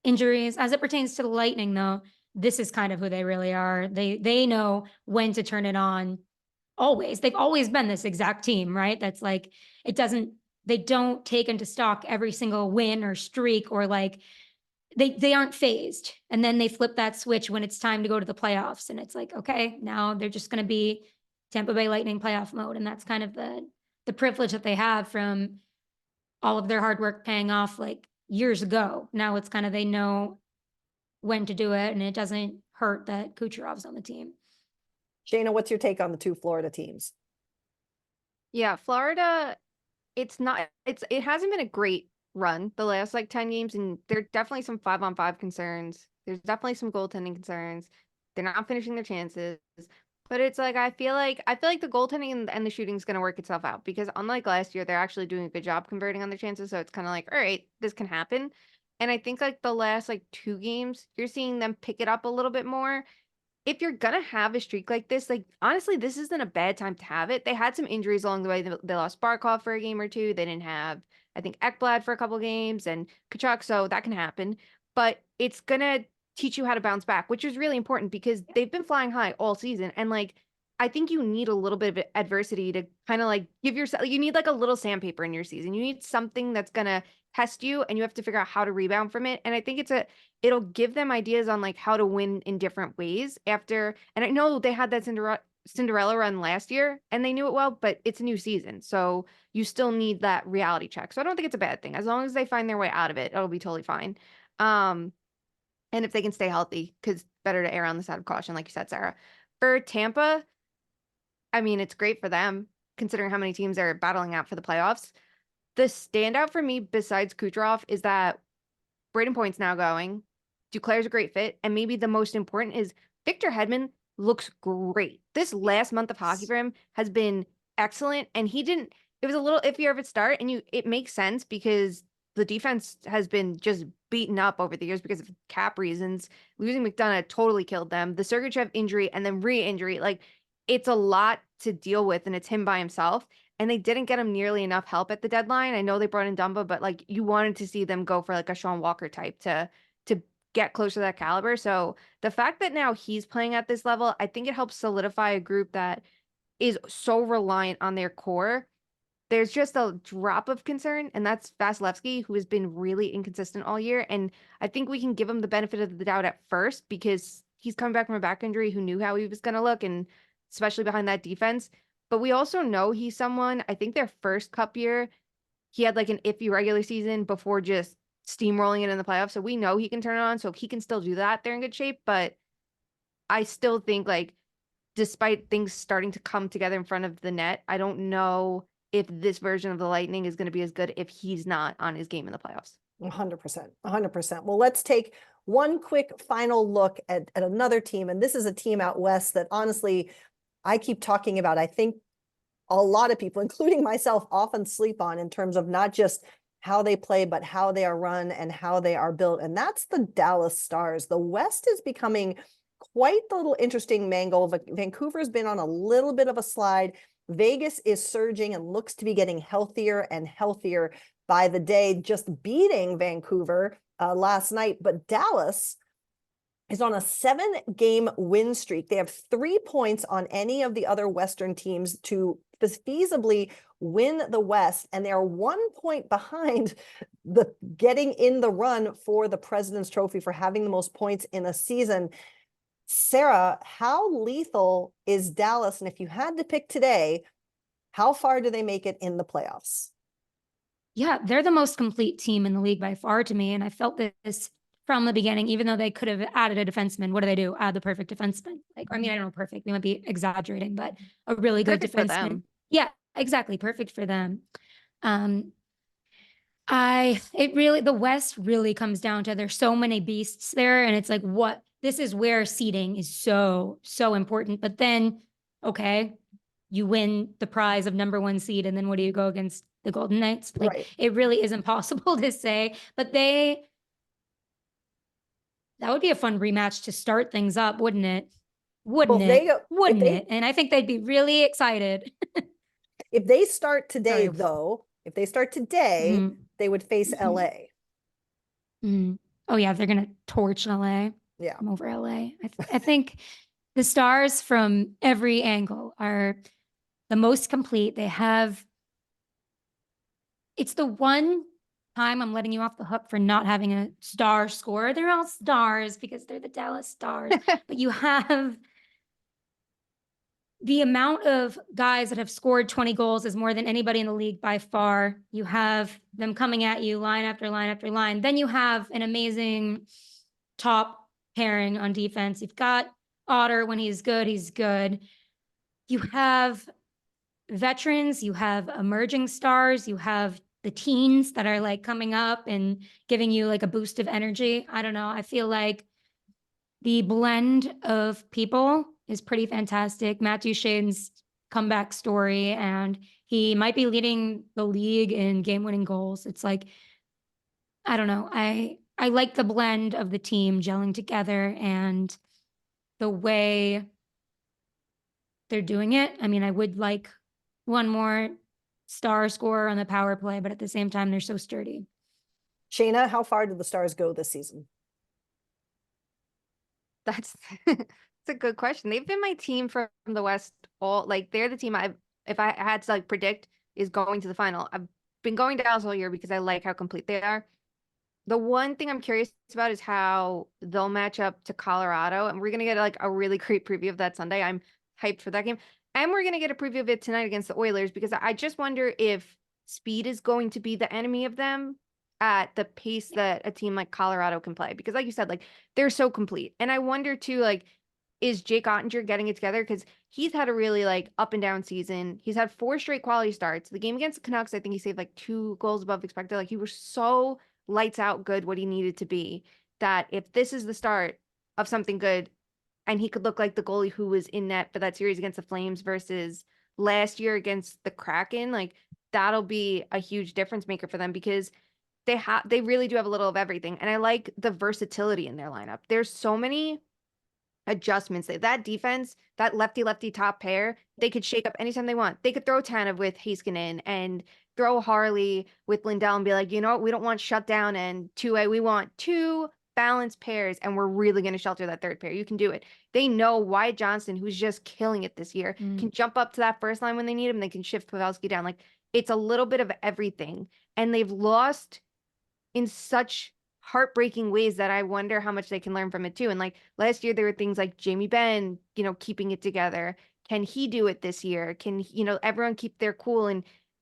Injuries, as it pertains to the Lightning, though, this is kind of who they really are. They know when to turn it on. Always. They've always been this exact team, right? That's like they don't take into stock every single win or streak, or like they aren't phased. And then they flip that switch when it's time to go to the playoffs. And it's like, okay, now they're just going to be Tampa Bay Lightning playoff mode. And that's kind of the privilege that they have from all of their hard work paying off like years ago. Now it's kind of, they know when to do it and it doesn't hurt that Kucherov's on the team. Shayna, what's your take on the two Florida teams? Yeah, Florida, it hasn't been a great run the last like 10 games, and there are definitely some 5-on-5 concerns. There's definitely some goaltending concerns. They're not finishing their chances. But it's like I feel like the goaltending and the shooting is going to work itself out, because unlike last year, they're actually doing a good job converting on their chances. So it's kind of like, all right, this can happen. And I think like the last like 2 games, you're seeing them pick it up a little bit more. If you're gonna have a streak like this, like honestly, this isn't a bad time to have it. They had some injuries along the way. They lost Barkov for a game or two. They didn't have, I think, Ekblad for a couple games and Kachuk, so that can happen. But it's gonna teach you how to bounce back, which is really important because they've been flying high all season. And like, I think you need a little bit of adversity to kind of like give yourself, you need like a little sandpaper in your season. You need something that's going to test you and you have to figure out how to rebound from it. And I think it'll give them ideas on like how to win in different ways after. And I know they had that Cinderella run last year and they knew it well, but it's a new season. So you still need that reality check. So I don't think it's a bad thing. As long as they find their way out of it, it'll be totally fine. And if they can stay healthy, because better to err on the side of caution, like you said, Sarah. For Tampa, I mean, it's great for them, considering how many teams are battling out for the playoffs. The standout for me, besides Kucherov, is that Braden Point's now going. Duclair's a great fit. And maybe the most important is Victor Hedman looks great. This last month of hockey for him has been excellent. And it was a little iffier at start. And it makes sense because the defense has been just beaten up over the years because of cap reasons. Losing McDonough totally killed them. The Sergachev injury and then re-injury, like it's a lot to deal with and it's him by himself. And they didn't get him nearly enough help at the deadline. I know they brought in Dumba, but like you wanted to see them go for like a Sean Walker type to get close to that caliber. So the fact that now he's playing at this level, I think it helps solidify a group that is so reliant on their core. There's just a drop of concern, and that's Vasilevsky, who has been really inconsistent all year. And I think we can give him the benefit of the doubt at first because he's coming back from a back injury, who knew how he was going to look, and especially behind that defense. But we also know he's someone, I think their first cup year, he had like an iffy regular season before just steamrolling it in the playoffs. So we know he can turn it on. So if he can still do that, they're in good shape. But I still think like, despite things starting to come together in front of the net, I don't know if this version of the Lightning is going to be as good if he's not on his game in the playoffs. 100%, 100%. Well, let's take one quick final look at another team. And this is a team out west that honestly, I keep talking about. I think a lot of people, including myself, often sleep on in terms of not just how they play, but how they are run and how they are built. And that's the Dallas Stars. The West is becoming quite the little interesting mangle. Vancouver's been on a little bit of a slide. Vegas is surging and looks to be getting healthier and healthier by the day, just beating Vancouver last night. But Dallas is on a 7-game win streak. They have 3 points on any of the other Western teams to feasibly win the West, and they are 1 point behind the getting in the run for the President's Trophy for having the most points in a season. Sarah, how lethal is Dallas? And if you had to pick today, how far do they make it in the playoffs? Yeah, they're the most complete team in the league by far to me. And I felt this from the beginning, even though they could have added a defenseman. What do? Add the perfect defenseman. Like, I mean, I don't know, perfect. We might be exaggerating, but a really good Perfect for defenseman. them. Yeah, exactly. Perfect for them. The West really comes down to there's so many beasts there. And it's like, this is where seeding is so, so important. But then, okay, you win the prize of #1 seed. And then what do you go against the Golden Knights? Like, Right. It really is impossible to say, but that would be a fun rematch to start things up, wouldn't it? Wouldn't it? And I think they'd be really excited. If they start today, Sorry. though, they would face LA. Oh yeah, they're gonna torch LA. Yeah. I'm over LA. I think the Stars from every angle are the most complete. It's the one time I'm letting you off the hook for not having a star scorer. They're all stars because they're the Dallas Stars. But you have the amount of guys that have scored 20 goals is more than anybody in the league by far. You have them coming at you line after line after line. Then you have an amazing top pairing on defense. You've got Otter. When he's good, he's good. You have veterans, you have emerging stars, you have the teens that are like coming up and giving you like a boost of energy. I don't know. I feel like the blend of people is pretty fantastic. Matt Duchene's comeback story, and he might be leading the league in game-winning goals. It's like, I don't know. I like the blend of the team gelling together and the way they're doing it. I mean, I would like one more star scorer on the power play, but at the same time, they're so sturdy. Shayna, how far did the Stars go this season? That's it's a good question. They've been my team from the West they're the team if I had to like predict is going to the final. I've been going Dallas all year because I like how complete they are. The one thing I'm curious about is how they'll match up to Colorado, and we're gonna get like a really great preview of that Sunday. I'm hyped for that game. And we're gonna get a preview of it tonight against the Oilers because I just wonder if speed is going to be the enemy of them at the pace that a team like Colorado can play. Because like you said, like they're so complete. And I wonder too, like, is Jake Ottinger getting it together? Because he's had a really like up and down season. He's had 4 straight quality starts. The game against the Canucks, I think he saved like 2 goals above expected. Like he was so lights out good what he needed to be that if this is the start of something good and he could look like the goalie who was in net for that series against the Flames versus last year against the Kraken, like that'll be a huge difference maker for them because they really do have a little of everything. And I like the versatility in their lineup. There's so many adjustments. That defense, that lefty top pair, they could shake up anytime they want. They could throw Tanev with Heiskanen and throw Harley with Lindell and be like, you know what, we don't want shutdown and two-way. We want 2 balanced pairs, and we're really going to shelter that third pair. You can do it. They know Wyatt Johnston, who's just killing it this year, can jump up to that first line when they need him. They can shift Pavelski down. Like it's a little bit of everything. And they've lost in such heartbreaking ways that I wonder how much they can learn from it too. And like last year, there were things like Jamie Benn, keeping it together. Can he do it this year? Can, everyone keep their cool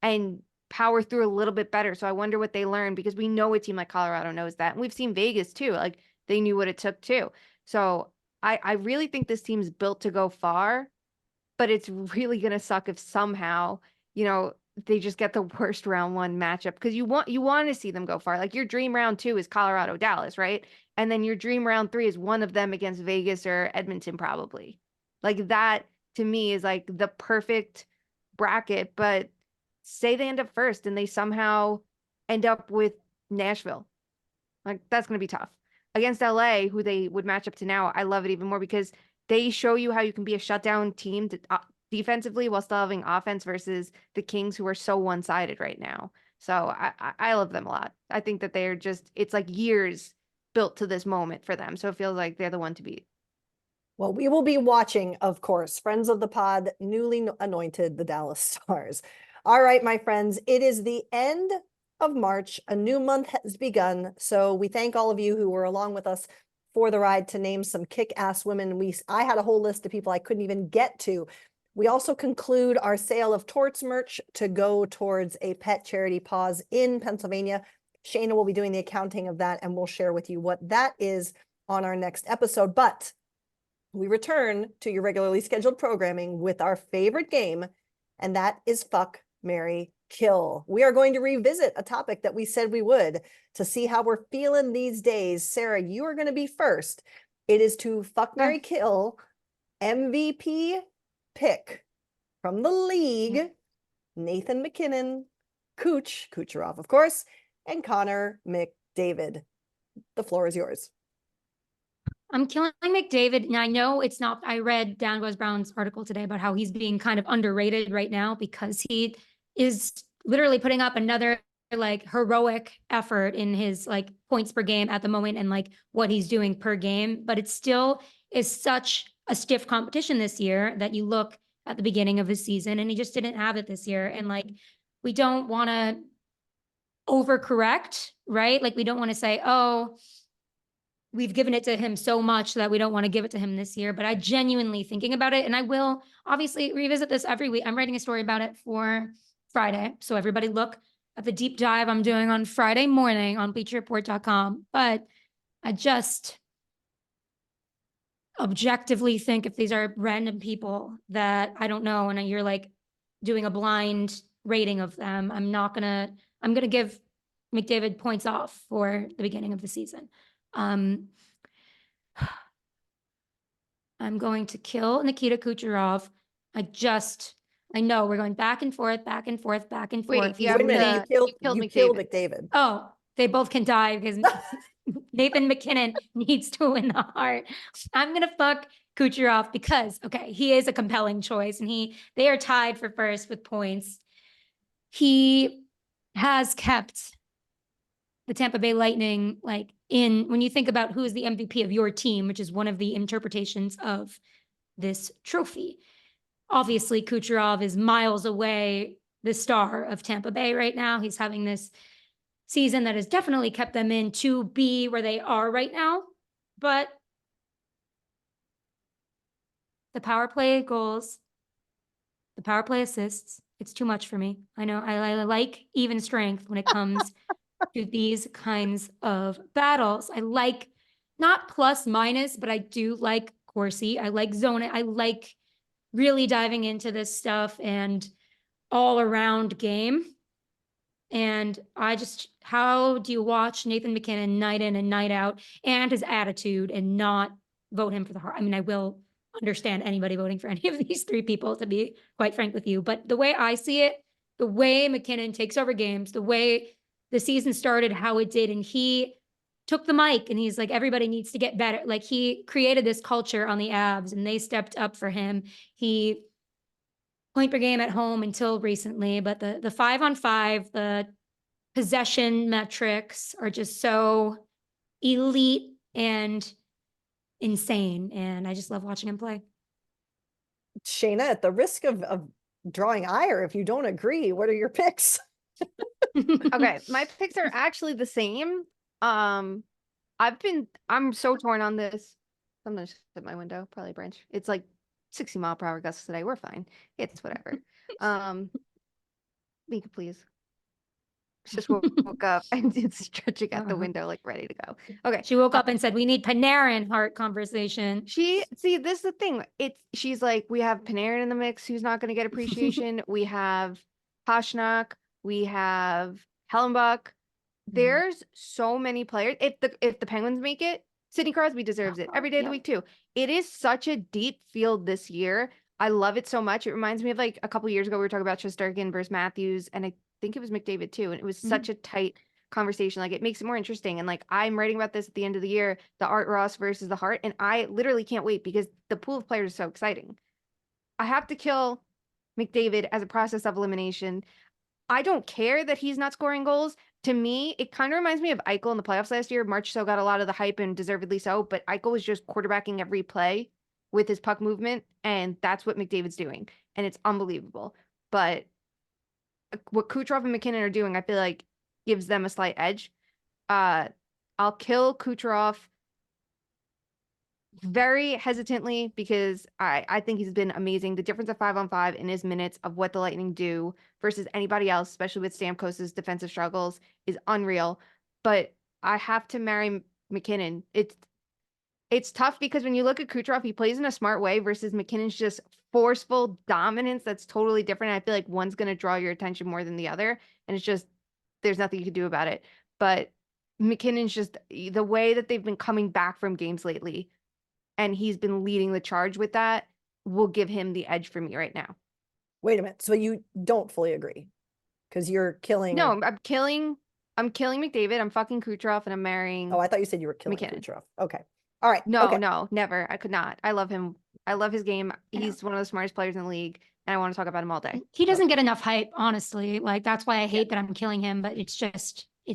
and power through a little bit better? So I wonder what they learned because we know a team like Colorado knows that. And we've seen Vegas too. Like they knew what it took too. So I really think this team's built to go far, but it's really going to suck if somehow, they just get the worst round 1 matchup because you want to see them go far. Like your dream round 2 is Colorado, Dallas, right? And then your dream round 3 is one of them against Vegas or Edmonton, probably. Like that to me is like the perfect bracket. But say they end up first and they somehow end up with Nashville, like that's going to be tough. Against LA, who they would match up to now, I love it even more because they show you how you can be a shutdown team defensively while still having offense versus the Kings, who are so one-sided right now. So I love them a lot. I think that they're it's like years built to this moment for them. So it feels like they're the one to beat. Well, we will be watching, of course, friends of the pod, newly anointed the Dallas Stars. All right, my friends, it is the end of March. A new month has begun. So we thank all of you who were along with us for the ride to name some kick-ass women. I had a whole list of people I couldn't even get to. We also conclude our sale of Torts merch to go towards a pet charity pause in Pennsylvania. Shayna will be doing the accounting of that, and we'll share with you what that is on our next episode. But we return to your regularly scheduled programming with our favorite game, and that is Fuck, Marry, Kill. We are going to revisit a topic that we said we would to see how we're feeling these days. Sarah, you are going to be first. It is to Fuck, Marry, Kill MVP pick from the league, Nathan MacKinnon, Kucherov, of course, and Connor McDavid. The floor is yours. I'm killing McDavid, and I know it's not. I read Dan Goes Brown's article today about how he's being kind of underrated right now because he is literally putting up another like heroic effort in his like points per game at the moment and like what he's doing per game. But it still is such a stiff competition this year that you look at the beginning of his season and he just didn't have it this year. And like, we don't want to overcorrect, right? Like we don't want to say, oh, we've given it to him so much that we don't want to give it to him this year. But I genuinely thinking about it, and I will obviously revisit this every week. I'm writing a story about it for Friday. So everybody look at the deep dive I'm doing on Friday morning on bleacherreport.com. But I just objectively think if these are random people that I don't know, and you're like doing a blind rating of them, I'm going to give McDavid points off for the beginning of the season. I'm going to kill Nikita Kucherov. I know we're going back and forth, back and forth, back and forth. Wait, you killed McDavid. Oh, they both can die because Nathan MacKinnon needs to win the heart. I'm going to fuck Kucherov because, okay, he is a compelling choice and they are tied for first with points. He has kept the Tampa Bay Lightning, like when you think about who is the MVP of your team, which is one of the interpretations of this trophy. Obviously, Kucherov is miles away, the star of Tampa Bay right now. He's having this season that has definitely kept them in to be where they are right now. But the power play goals, the power play assists, it's too much for me. I know I like even strength when it comes to these kinds of battles. I like not plus minus, but I do like Corsi. I like zone. I like really diving into this stuff and all around game. And how do you watch Nathan MacKinnon night in and night out and his attitude and not vote him for the Hart? I mean, I will understand anybody voting for any of these three people, to be quite frank with you. But the way I see it, the way MacKinnon takes over games, the way the season started, how it did, and he took the mic and he's like, everybody needs to get better. Like, he created this culture on the Avs and they stepped up for him. He point per game at home until recently, but the 5-on-5, the possession metrics are just so elite and insane. And I just love watching him play. Shayna, at the risk of drawing ire, if you don't agree, what are your picks? Okay, my picks are actually the same. I'm so torn on this. I'm gonna shut my window, probably a branch. It's like 60-mile-per-hour gusts today. We're fine. It's whatever. Mika, please. Just woke up and it's stretching out the window, like ready to go. Okay. She woke up and said, we need Panarin Hart conversation. See, this is the thing. She's like, we have Panarin in the mix, who's not going to get appreciation. We have Pastrnak. We have Hellenbuck. There's so many players. If the Penguins make it, Sidney Crosby deserves it every day of the week too. It is such a deep field this year. I love it so much. It reminds me of like a couple years ago, we were talking about Shesterkin versus Matthews, and I think it was McDavid too. And it was such a tight conversation. Like, it makes it more interesting. And like, I'm writing about this at the end of the year, the Art Ross versus the Hart. And I literally can't wait because the pool of players is so exciting. I have to kill McDavid as a process of elimination. I don't care that he's not scoring goals. To me, it kind of reminds me of Eichel in the playoffs last year. Marchessault got a lot of the hype, and deservedly so, but Eichel was just quarterbacking every play with his puck movement, and that's what McDavid's doing, and it's unbelievable. But what Kucherov and MacKinnon are doing, I feel like gives them a slight edge. I'll kill Kucherov very hesitantly because I think he's been amazing. The difference of 5-on-5 in his minutes of what the Lightning do versus anybody else, especially with Stamkos's defensive struggles, is unreal. But I have to marry MacKinnon. It's tough because when you look at Kucherov, he plays in a smart way versus McKinnon's just forceful dominance that's totally different. I feel like one's going to draw your attention more than the other, and it's just there's nothing you can do about it. But MacKinnon's just the way that they've been coming back from games lately, and he's been leading the charge with that, will give him the edge for me right now. Wait a minute. So you don't fully agree because you're killing. No, I'm killing McDavid. I'm fucking Kucherov, and I'm marrying. Oh, I thought you said you were killing MacKinnon. Kucherov. Okay. All right. No, okay. no, never. I could not. I love him. I love his game. He's one of the smartest players in the league, and I want to talk about him all day. He doesn't get enough hype, honestly. Like, that's why I hate that I'm killing him, but it's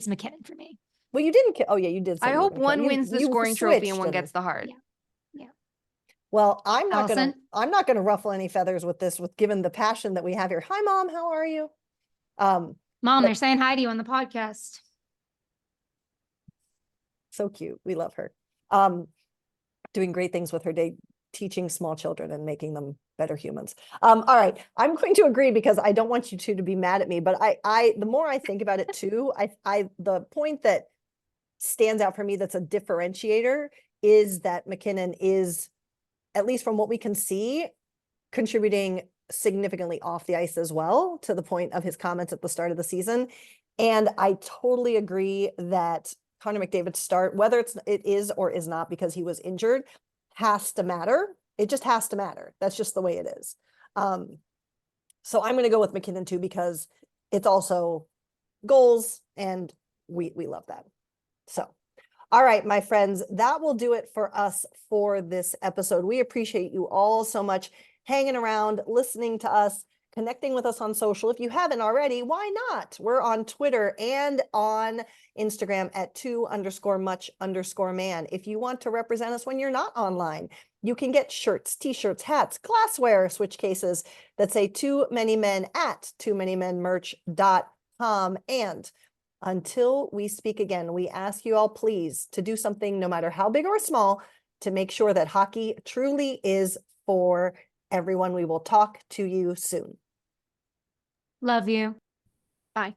MacKinnon for me. Well, you didn't kill. Oh, yeah, you did. I hope one wins the scoring trophy and one gets the Hart. Yeah. Well, I'm not Allison? gonna ruffle any feathers with this, given the passion that we have here. Hi, Mom. How are you? Mom, they're saying hi to you on the podcast. So cute. We love her. Doing great things with her day, teaching small children and making them better humans. All right. I'm going to agree because I don't want you two to be mad at me, but the more I think about it too, the point that stands out for me that's a differentiator is that MacKinnon is, at least from what we can see, contributing significantly off the ice as well, to the point of his comments at the start of the season. And I totally agree that Connor McDavid's start, whether it is or is not because he was injured, has to matter. It just has to matter. That's just the way it is. So I'm going to go with MacKinnon too, because it's also goals and we love that. So, all right, my friends, that will do it for us for this episode. We appreciate you all so much hanging around, listening to us, connecting with us on social. If you haven't already, why not? We're on Twitter and on Instagram at 2_much_man. If you want to represent us when you're not online, you can get shirts, t-shirts, hats, glassware, switch cases that say Too Many Men at toomanymenmerch.com. And until we speak again, we ask you all please to do something, no matter how big or small, to make sure that hockey truly is for everyone. We will talk to you soon. Love you. Bye.